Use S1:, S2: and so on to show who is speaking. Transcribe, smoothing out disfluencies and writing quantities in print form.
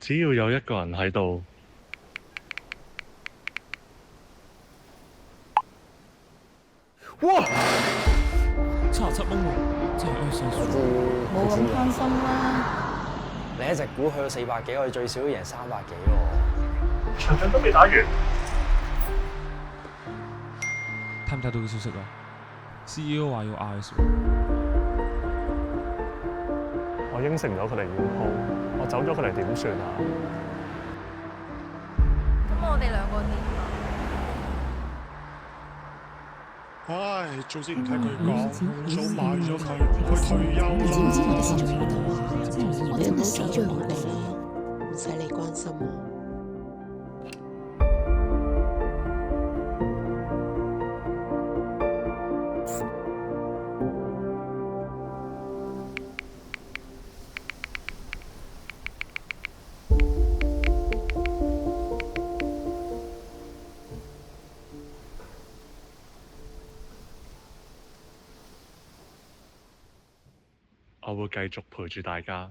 S1: 只要有一個人喺度，
S2: 哇
S3: 77蚊喎，真係啱晒數。
S4: 冇咁貪心啦。
S2: 你一直估去到400幾，我哋最少都贏300幾喎。
S1: 場仗都未打完，
S3: 睇唔睇到個消息啊？CEO 話要 IS 喎。
S1: 我應承咗佢哋要鋪，我走咗佢哋點算啊？
S4: 咁我哋兩個點啊？
S5: 唉，早知唔聽佢講，早買咗佢，佢退休
S6: 你知唔知我哋先做
S5: 啦。
S6: 邊度啊？我真係死咗佢啦，唔使你關心啊。
S1: 我會繼續陪住大家。